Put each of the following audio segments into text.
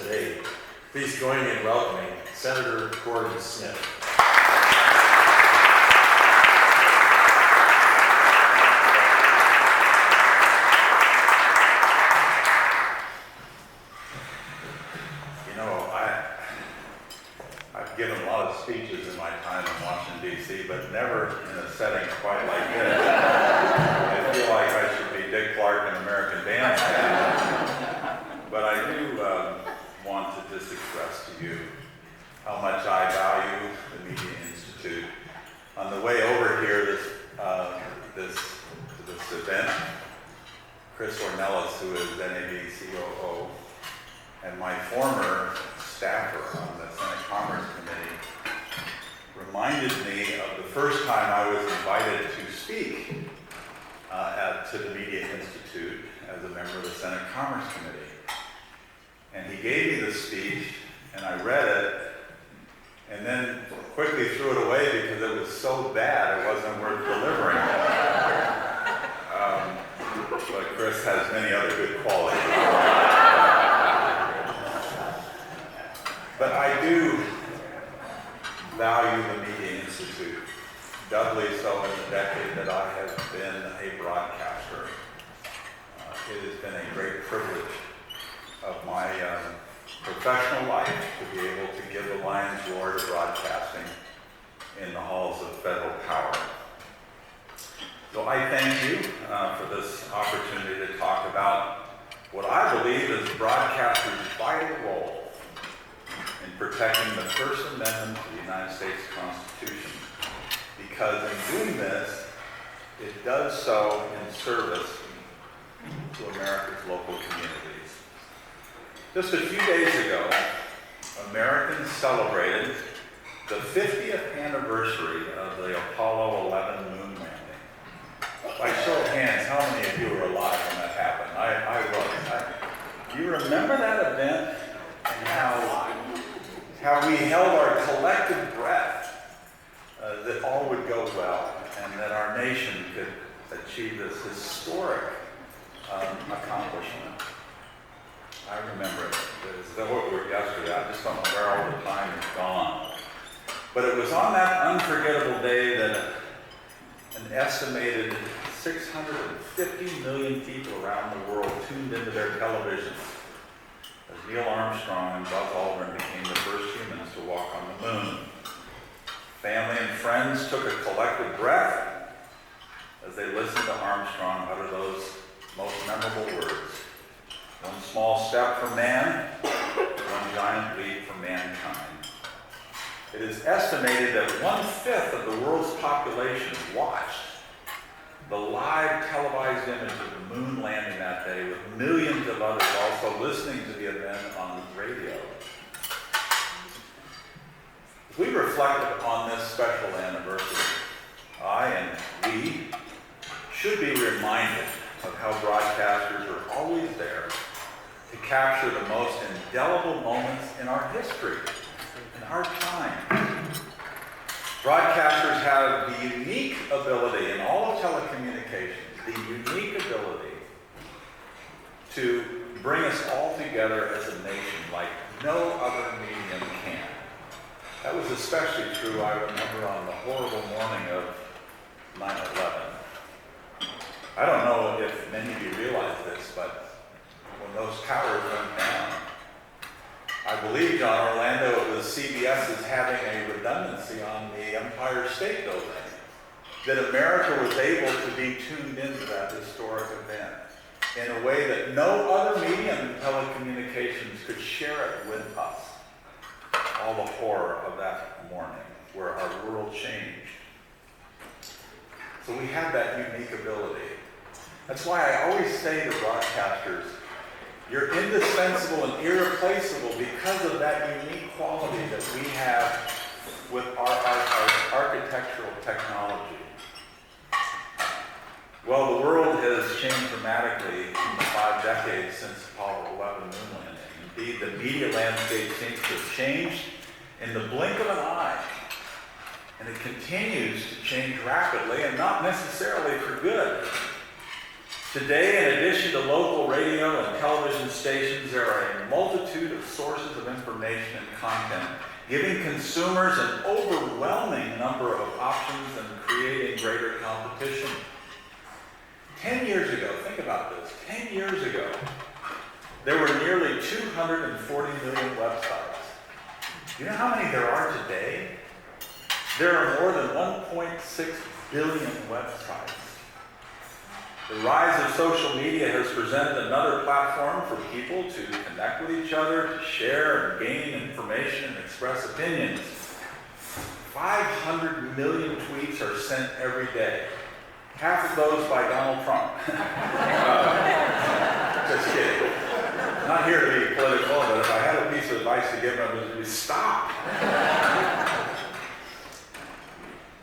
today. Please join me in welcoming Senator Gordon Smith. I've given a lot of speeches in my time in Washington, D.C., but never in a setting quite like this. I feel like I should be Dick Clark in American Bandstand. But I do want to just express to you how much I value the Media Institute. On the way over here to this event, Chris Ornelas, who is NAB COO, and my former staffer on the Senate Commerce Committee reminded me of the first time I was invited to speak to the Media Institute as a member of the Senate Commerce Committee. And he gave me the speech, and I read it, and then quickly threw it away because it was so bad it wasn't worth delivering. But Chris has many other good qualities. But I do value the Media Institute, doubly so in the decade that I have been a broadcaster. It has been a great privilege of my professional life to be able to give the lion's roar to broadcasting in the halls of federal power. So I thank you for this opportunity to talk about what I believe is broadcasters' vital role in protecting the First Amendment of the United States Constitution. Because in doing this, it does so in service to America's local communities. Just a few days ago, Americans celebrated the 50th anniversary of the Apollo 11 moon landing. By show of hands, how many of you were alive when that happened? I was. Do you remember that event and how we held our collective breath that all would go well and that our nation could achieve this historic accomplishment? I remember it as though it were yesterday. I just don't know where all the time has gone. But it was on that unforgettable day that an estimated 650 million people around the world tuned into their televisions as Neil Armstrong and Buzz Aldrin became the first humans to walk on the moon. Family and friends took a collective breath as they listened to Armstrong utter those most memorable words: "One small step for man, one giant leap for mankind." It is estimated that 1/5 of the world's population watched the live televised image of the moon landing that day, with millions of others also listening to the event on the radio. As we reflect on this special anniversary, I and we should be reminded of how broadcasters are always there to capture the most indelible moments in our history, in our time. Broadcasters have the unique ability in all of telecommunications, the unique ability to bring us all together as a nation like no other medium can. That was especially true, I remember, on the horrible morning of 9/11. I don't know if many of you realize this, but when those towers went down, I believe, John Orlando, it was CBS's having a redundancy on the Empire State Building, that America was able to be tuned into that historic event in a way that no other medium in telecommunications could share it with us. All the horror of that morning, where our world changed. So we have that unique ability. That's why I always say to broadcasters, you're indispensable and irreplaceable because of that unique quality that we have with our architectural technology. Well, the world has changed dramatically in the 5 decades since Apollo 11 moon landing. Indeed, the media landscape seems to have changed in the blink of an eye. And it continues to change rapidly, and not necessarily for good. Today, in addition to local radio and television stations, there are a multitude of sources of information and content, giving consumers an overwhelming number of options and creating greater competition. 10 years ago, think about this, 10 years ago, there were nearly 240 million websites. You know how many there are today? There are more than 1.6 billion websites. The rise of social media has presented another platform for people to connect with each other, to share and gain information and express opinions. 500 million tweets are sent every day. Half of those by Donald Trump. Just kidding. Not here to be political, but if I had a piece of advice to give them, it would be stop.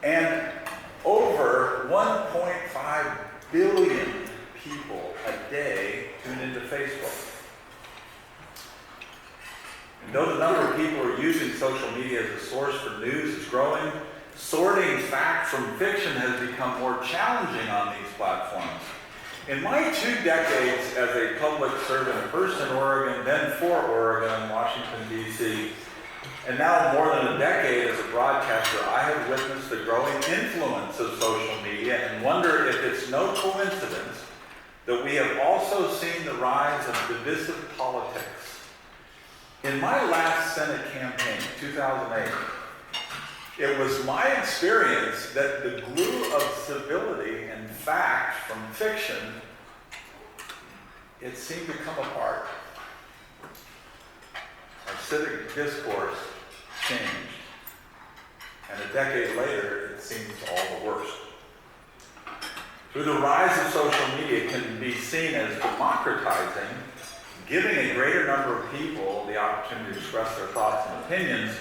And over 1.5 billion people a day tune into Facebook. And though the number of people who are using social media as a source for news is growing, sorting fact from fiction has become more challenging on these platforms. In my 2 decades as a public servant, first in Oregon, then for Oregon and Washington, D.C., and now more than a decade as a broadcaster, I have witnessed the growing influence of social media and wonder if it's no coincidence that we have also seen the rise of divisive politics. In my last Senate campaign, 2008, it was my experience that the glue of civility and fact from fiction, it seemed to come apart. Our civic discourse changed, and a decade later, it seems all the worse. Through the rise of social media, it can be seen as democratizing, giving a greater number of people the opportunity to express their thoughts and opinions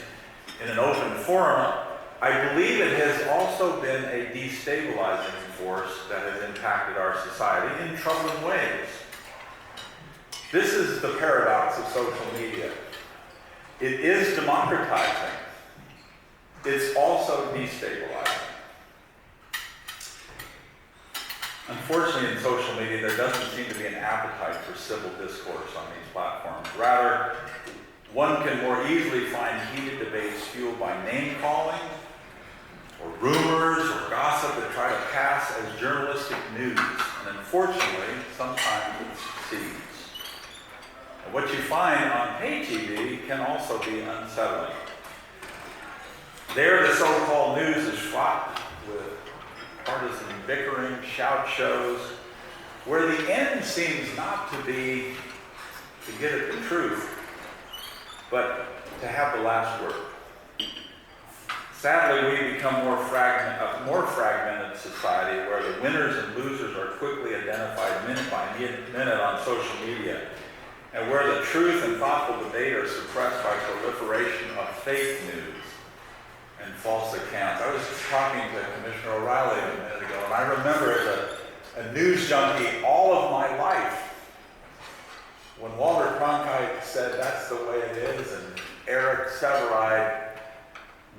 in an open forum. I believe it has also been a destabilizing force that has impacted our society in troubling ways. This is the paradox of social media. It is democratizing. It's also destabilizing. Unfortunately, in social media, there doesn't seem to be an appetite for civil discourse on these platforms. Rather, one can more easily find heated debates fueled by name-calling, or rumors, or gossip that try to pass as journalistic news. And unfortunately, sometimes it succeeds. And what you find on pay TV can also be unsettling. There, the so-called news is fraught with partisan bickering, shout shows, where the end seems not to be to get at the truth, but to have the last word. Sadly, we become a more fragmented society where the winners and losers are quickly identified minute by minute on social media, and where the truth and thoughtful debate are suppressed by proliferation of fake news and false accounts. I was just talking to Commissioner O'Reilly a minute ago, and I remember as a news junkie all of my life, when Walter Cronkite said that's the way it is, and Eric Severide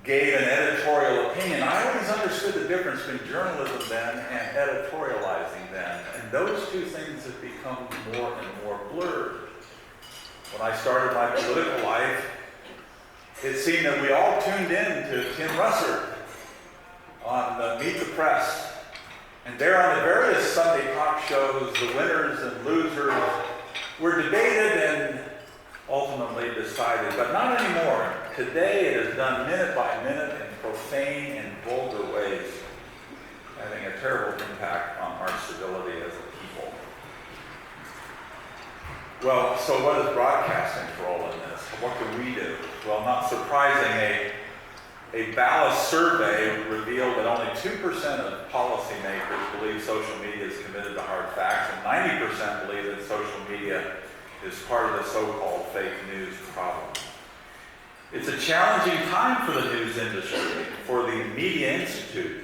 gave an editorial opinion, I always understood the difference between journalism then and editorializing then, and those two things have become more and more blurred. When I started my political life, it seemed that we all tuned in to Tim Russert on Meet the Press. And there on the various Sunday talk shows, the winners and losers were debated and ultimately decided, but not anymore. Today it is done minute by minute in profane and vulgar ways, having a terrible impact on our civility as a people. Well, so what is broadcasting's role in this? What can we do? Well, not surprising, a ballast survey revealed that only 2% of policymakers believe social media is committed to hard facts, and 90% believe that social media is part of the so-called fake news problem. It's a challenging time for the news industry, for the Media Institute,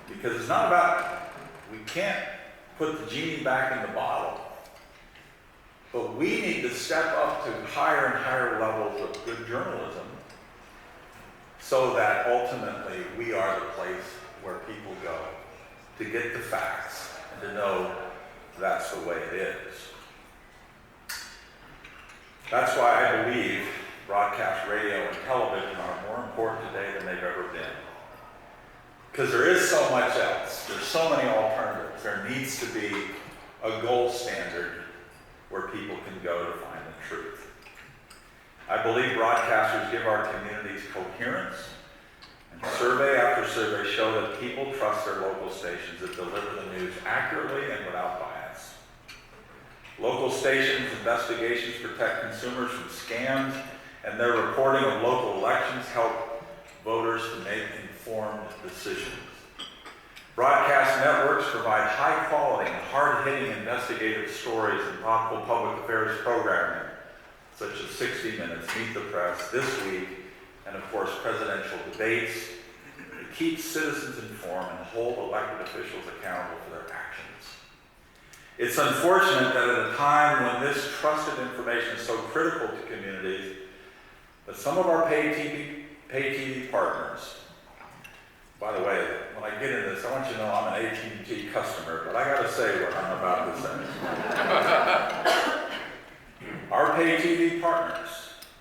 because it's not about, we can't put the genie back in the bottle, but we need to step up to higher and higher levels of good journalism so that ultimately we are the place where people go to get the facts and to know that's the way it is. That's why I believe broadcast radio and television are more important today than they've ever been. Because there is so much else. There's so many alternatives. There needs to be a gold standard where people can go to find the truth. I believe broadcasters give our communities coherence, and survey after survey show that people trust their local stations that deliver the news accurately and without bias. Local stations' investigations protect consumers from scams, and their reporting of local elections help voters to make informed decisions. Broadcast networks provide high-quality and hard-hitting investigative stories and thoughtful public affairs programming, such as 60 Minutes, Meet the Press, This Week, and of course presidential debates. It keeps citizens informed and hold elected officials accountable for their actions. It's unfortunate that at a time when this trusted information is so critical to communities, that some of our pay TV partners, by the way, when I get into this, I want you to know I'm an AT&T customer, but I got to say what I'm about to say. Our pay TV partners,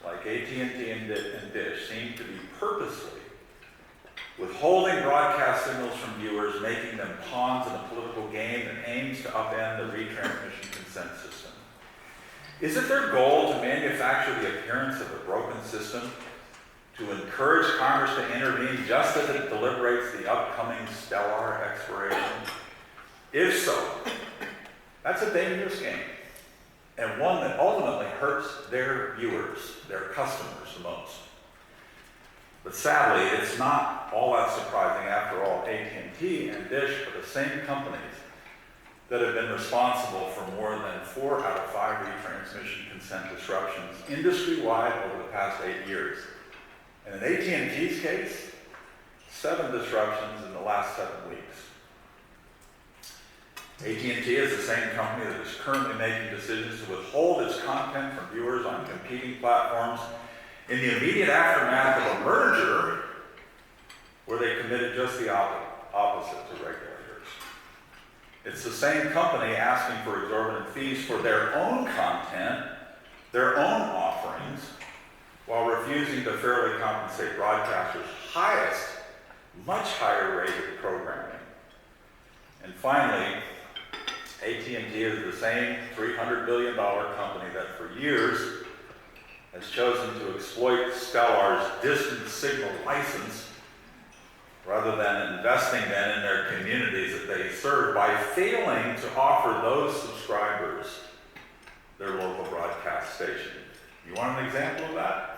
like AT&T and Dish, seem to be purposely withholding broadcast signals from viewers, making them pawns in a political game that aims to upend the retransmission consent system. Is it their goal to manufacture the appearance of a broken system, to encourage Congress to intervene just as it deliberates the upcoming stellar expiration? If so, that's a dangerous game, and one that ultimately hurts their viewers, their customers, the most. But sadly, it's not all that surprising. After all, AT&T and Dish are the same companies that have been responsible for more than 4 out of 5 retransmission consent disruptions industry-wide over the past 8 years. And in AT&T's case, 7 disruptions in the last 7 weeks. AT&T is the same company that is currently making decisions to withhold its content from viewers on competing platforms in the immediate aftermath of a merger where they committed just the opposite to regulators. It's the same company asking for exorbitant fees for their own content, their own offerings, while refusing to fairly compensate broadcasters' highest, much higher rated programming. And finally, AT&T is the same $300 billion company that for years has chosen to exploit Stellar's distant signal license rather than investing then in their communities that they serve by failing to offer those subscribers their local broadcast station. You want an example of that?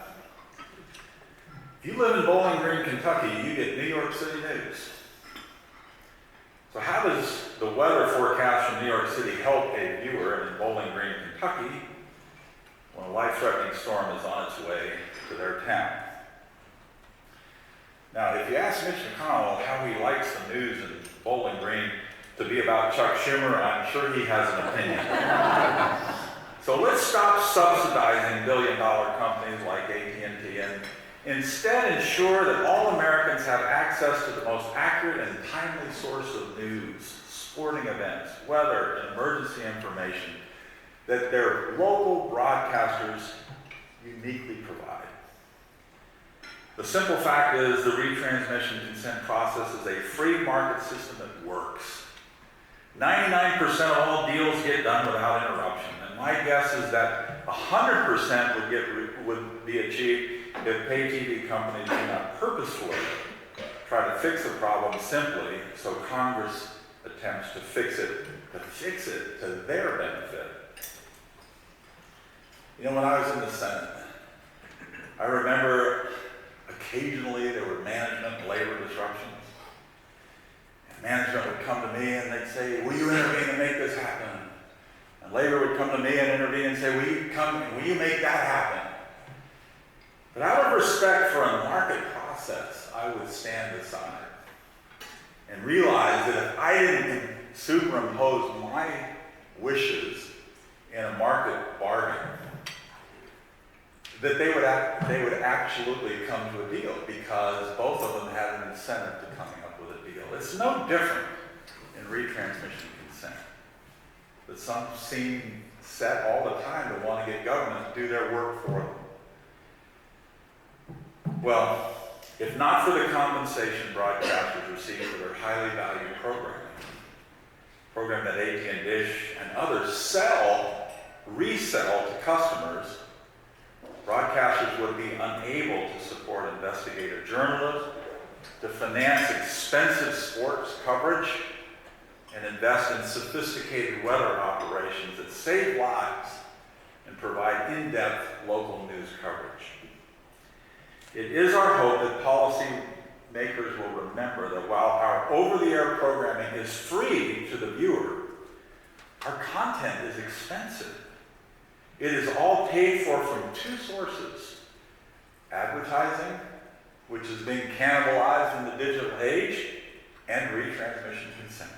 If you live in Bowling Green, Kentucky, you get New York City news. So how does the weather forecast from New York City help a viewer in Bowling Green, Kentucky when a life-threatening storm is on its way to their town? Now, if you ask Mitch McConnell how he likes the news in Bowling Green to be about Chuck Schumer, I'm sure he has an opinion. So let's stop subsidizing billion-dollar companies like AT&T and instead ensure that all Americans have access to the most accurate and timely source of news, sporting events, weather, and emergency information that their local broadcasters uniquely provide. The simple fact is the retransmission consent process is a free market system that works. 99% of all deals get done without interruption, and my guess is that 100% would be achieved if pay TV companies do not purposefully try to fix the problem simply so Congress attempts to fix it to their benefit. You know, when I was in the Senate, I remember occasionally there were management and labor disruptions. And management would come to me and they'd say, "Will you intervene and make this happen?" And labor would come to me and intervene and say, will you make that happen? But out of respect for a market process, I would stand aside and realize that if I didn't superimpose my wishes in a market bargain, that they would absolutely come to a deal because both of them had an incentive to coming up with a deal. It's no different in retransmission consent. that some seem set all the time to want to get government to do their work for them. Well, if not for the compensation broadcasters receive for their highly valued program that AT and Dish and others resell to customers, broadcasters would be unable to support investigative journalism, to finance expensive sports coverage, and invest in sophisticated weather operations that save lives and provide in-depth local news coverage. It is our hope that policy makers will remember that while our over-the-air programming is free to the viewer, our content is expensive. It is all paid for from two sources: advertising, which is being cannibalized in the digital age, and retransmission consent.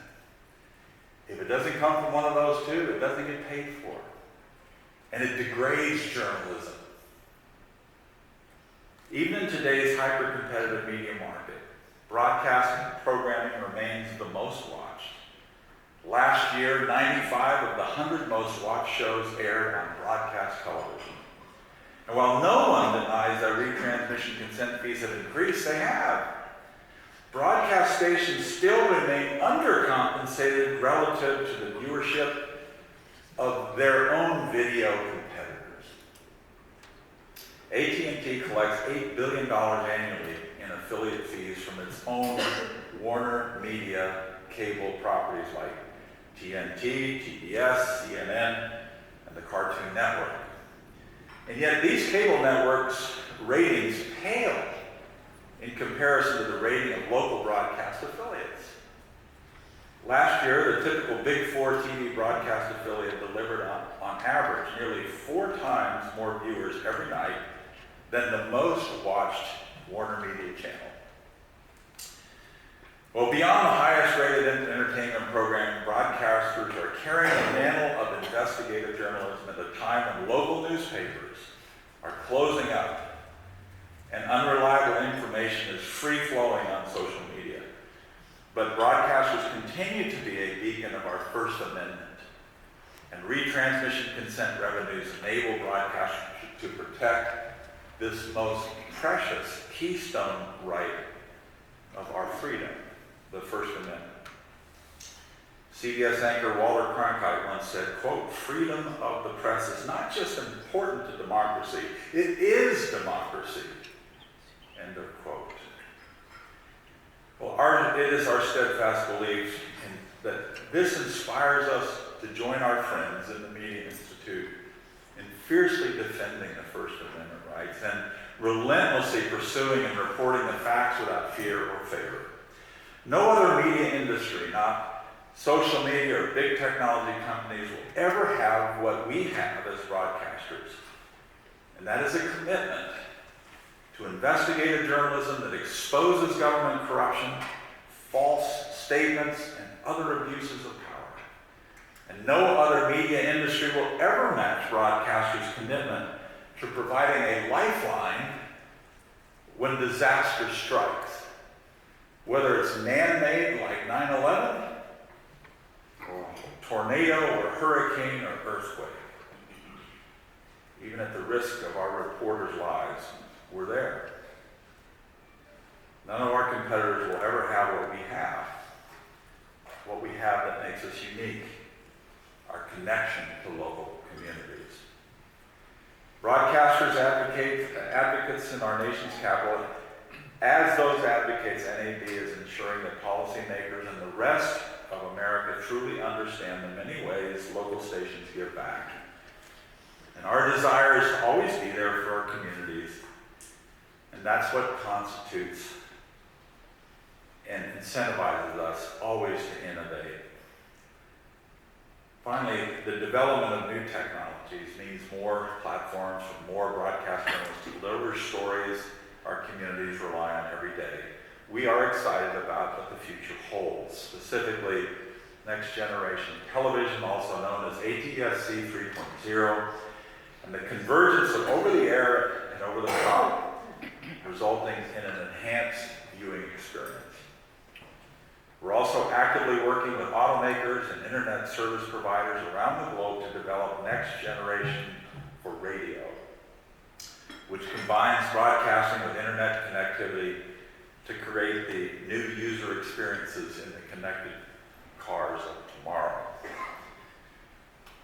If it doesn't come from one of those two, it doesn't get paid for. And it degrades journalism. Even in today's hyper-competitive media market, broadcast programming remains the most watched. Last year, 95 of the 100 most watched shows aired on broadcast television. And while no one denies that retransmission consent fees have increased, they have. Broadcast stations still remain undercompensated relative to the viewership of their own video competitors. AT&T collects $8 billion annually in affiliate fees from its own Warner Media cable properties like TNT, TBS, CNN, and the Cartoon Network. And yet these cable networks' ratings pale in comparison to the rating of local broadcast affiliates. Last year, the typical Big Four TV broadcast affiliate delivered on average nearly 4 times more viewers every night than the most watched Warner Media channel. Well, beyond the highest rated entertainment programming, broadcasters are carrying the mantle of investigative journalism at a time when local newspapers are closing up and unreliable information is free-flowing on social media. But broadcasters continue to be a beacon of our First Amendment, and retransmission consent revenues enable broadcasters to protect this most precious keystone right of our freedom, the First Amendment. CBS anchor Walter Cronkite once said, quote, "Freedom of the press is not just important to democracy, it is democracy." End of quote. Well, it is our steadfast belief that this inspires us to join our friends in the Media Institute in fiercely defending the First Amendment rights and relentlessly pursuing and reporting the facts without fear or favor. No other media industry, not social media or big technology companies, will ever have what we have as broadcasters. And that is a commitment to investigative journalism that exposes government corruption, false statements, and other abuses of power. And no other media industry will ever match broadcasters' commitment to providing a lifeline when disaster strikes, whether it's man-made like 9/11, or tornado, or hurricane, or earthquake. Even at the risk of our reporters' lives, we're there. None of our competitors will ever have what we have that makes us unique, our connection to local communities. Broadcasters, advocates in our nation's capital, as those advocates, NAB is ensuring that policymakers and the rest of America truly understand the many ways local stations give back. And our desire is to always be there for our communities. And that's what constitutes and incentivizes us always to innovate. Finally, the development of new technologies means more platforms for more broadcast journalists to deliver stories our communities rely on every day. We are excited about what the future holds, specifically next generation television, also known as ATSC 3.0, and the convergence of over-the-air and over-the-top, resulting in an enhanced viewing experience. We're also actively working with automakers and internet service providers around next generation for radio, which combines broadcasting with internet connectivity to create the new user experiences in the connected cars of tomorrow.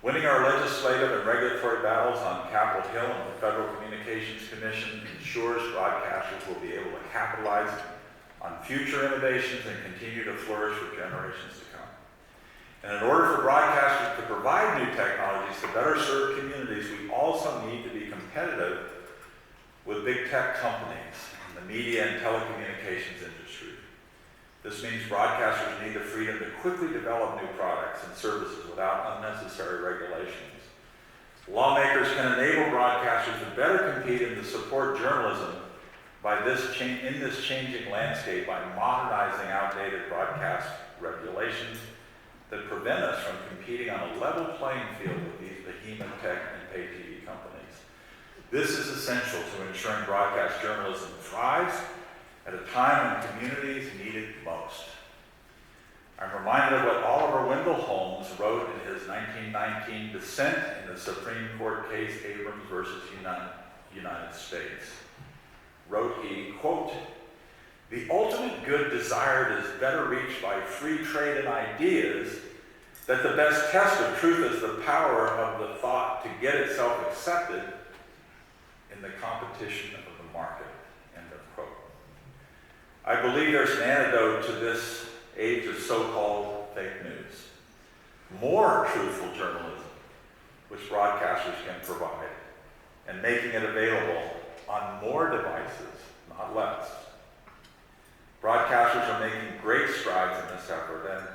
Winning our legislative and regulatory battles on Capitol Hill and the Federal Communications Commission ensures broadcasters will be able to capitalize on future innovations and continue to flourish for generations to come. And in order for broadcasters to provide new technologies to better serve communities, we also need to be competitive with big tech companies in the media and telecommunications industry. This means broadcasters need the freedom to quickly develop new products and services without unnecessary regulations. Lawmakers can enable broadcasters to better compete and to support journalism in this changing landscape by modernizing outdated broadcast regulations that prevent us from competing on a level playing field with these behemoth tech and pay TV companies. This is essential to ensuring broadcast journalism thrives at a time when communities need it most. I'm reminded of what Oliver Wendell Holmes wrote in his 1919 dissent in the Supreme Court case Abrams versus United States. Wrote he, quote, "The ultimate good desired is better reached by free trade in ideas, that the best test of truth is the power of the thought to get itself accepted in the competition of the market," end of quote. I believe there's an antidote to this age of so-called fake news. More truthful journalism, which broadcasters can provide, and making it available on more devices, not less. Broadcasters are making great strides in this effort, and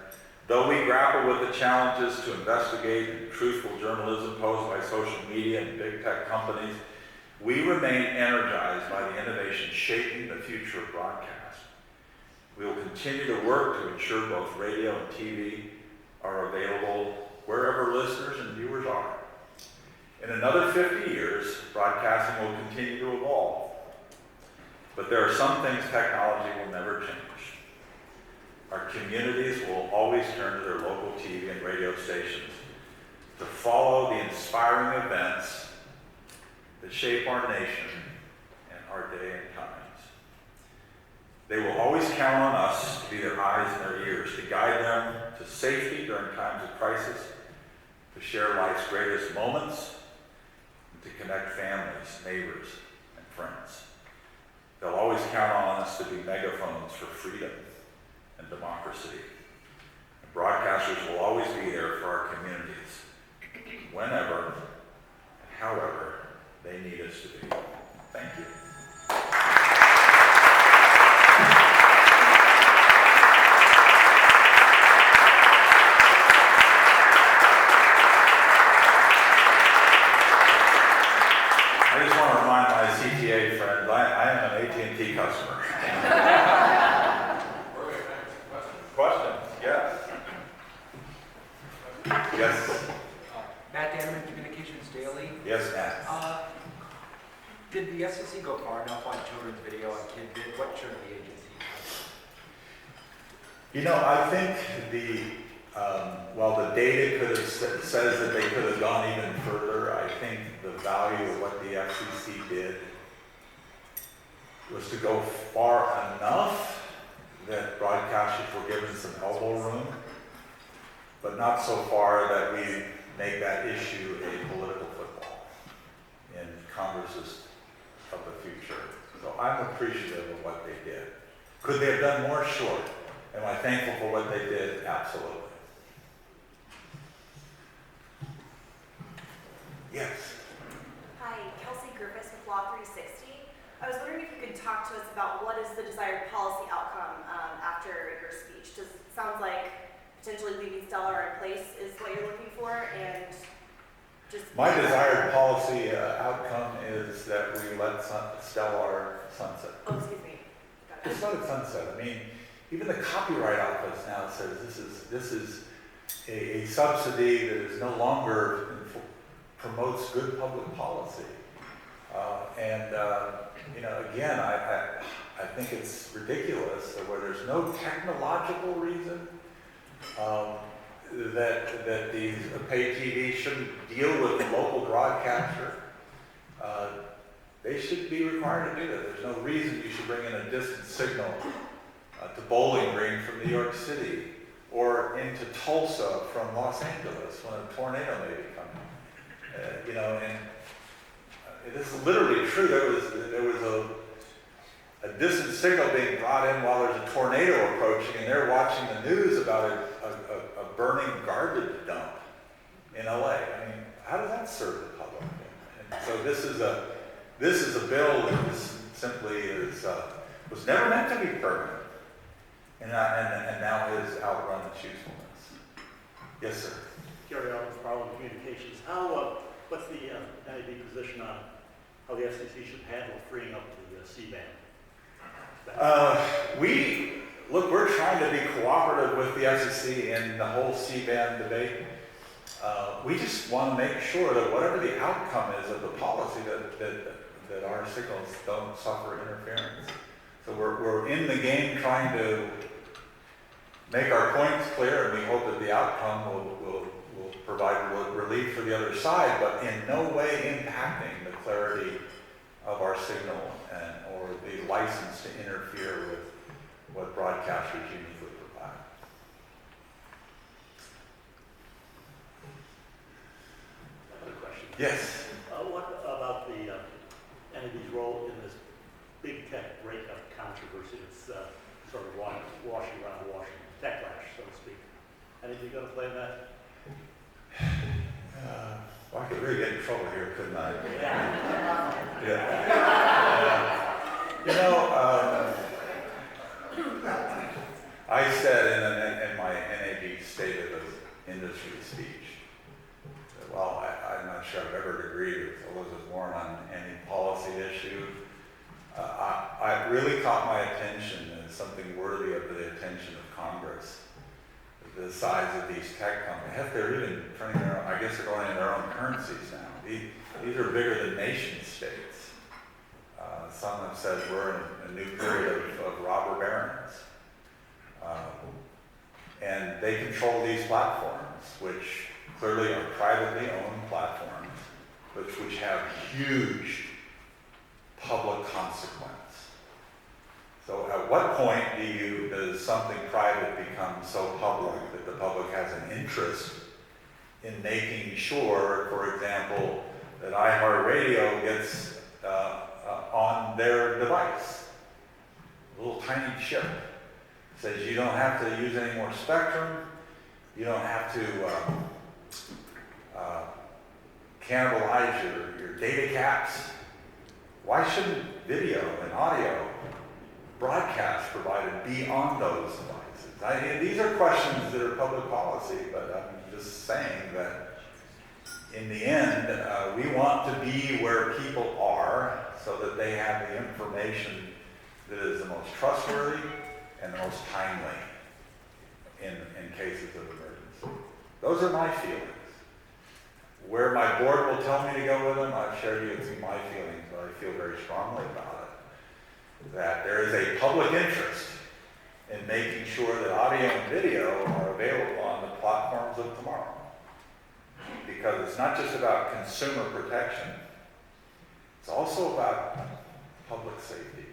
though we grapple with the challenges to investigate truthful journalism posed by social media and big tech companies, we remain energized by the innovation shaping the future of broadcast. We will continue to work to ensure both radio and TV are available wherever listeners and viewers are. In another 50 years, broadcasting will continue to evolve. But there are some things technology will never change. Our communities will always turn to their local TV and radio stations to follow the inspiring events that shape our nation and our day and times. They will always count on us to be their eyes and their ears, to guide them to safety during times of crisis, to share life's greatest moments, and to connect families, neighbors, and friends. They'll always count on us to be megaphones for freedom and democracy. And broadcasters will always be there for our communities, whenever and however they need us to be. Thank you. I just want to remind my CTA friends, I am an AT&T customer. Questions? Yes. Yes. Matt Danneman, Communications Daily. Yes, Matt. Did the SEC go far enough on children's video on KidVid? What should the agency do? You know, I think while the data could have says that they could have gone even further, I think the value of what the FCC did was to go far enough that broadcasters were given some elbow room, but not so far that we make that issue a political football in Congress's of the future. So I'm appreciative of what they did. Could they have done more? Sure. Am I thankful for what they did? Absolutely. Yes. Hi, Kelsey Griffiths with Law 360. I was wondering if you could talk to us about what is the desired policy outcome after your speech. It sounds like potentially leaving Stellar in place is what you're looking for, and just... My desired policy outcome is that we let Stellar sunset. Oh, excuse me. Got it. Just let it sunset. I mean, even the Copyright Office now says this is a subsidy that is no longer promotes good public policy. You know, again, I think it's ridiculous that where there's no technological reason, that these pay TV shouldn't deal with the local broadcaster. They should be required to do that. There's no reason you should bring in a distant signal to Bowling Green from New York City or into Tulsa from Los Angeles when a tornado may be coming. You know, and this is literally true. There was a distant signal being brought in while there's a tornado approaching, and they're watching the news about a burning garbage dump in LA. I mean, how does that serve the public? And so this is a bill that was never meant to be permanent, and now has outrun its usefulness. Yes, sir. Gary Alberts, Parliament Communications. What's the NAB position on how the FCC should handle freeing up the C-band? We're trying to be cooperative with the FCC in the whole C-band debate. We just want to make sure that whatever the outcome is of the policy, that our signals don't suffer interference. So we're in the game trying to make our points clear, and we hope that the outcome will provide relief for the other side, but in no way impacting the clarity of our signal or the license to interfere with what broadcasters uniquely provide. Another question. Yes. What about the NAB's role in this big tech breakup controversy that's sort of washing around Washington, techlash, so to speak? Anything going to play in that? Well, I could really get in trouble here, couldn't I? Yeah. Yeah. You know, I said in my NAB State of the Industry speech, that, well, I'm not sure I've ever agreed with Elizabeth Warren on any policy issue. I really caught my attention as something worthy of the attention of Congress. The size of these tech companies. Heck, they're even turning their own, I guess they're going in their own currencies now. These are bigger than nation states. Some have said we're in a new period of robber barons. And they control these platforms, which clearly are privately owned platforms, which have huge public consequence. So at what point does something private become so public that the public has an interest in making sure, for example, that iHeartRadio gets on their device? A little tiny chip says you don't have to use any more spectrum, you don't have to cannibalize your data caps. Why shouldn't video and audio broadcast provided be on those devices? These are questions that are public policy, but I'm just saying that in the end, we want to be where people are so that they have the information that is the most trustworthy and the most timely in cases of emergency. Those are my feelings. Where my board will tell me to go with them, I've shared with you my feelings, but I feel very strongly about it. That there is a public interest in making sure that audio and video are available on the platforms of tomorrow. Because it's not just about consumer protection, it's also about public safety.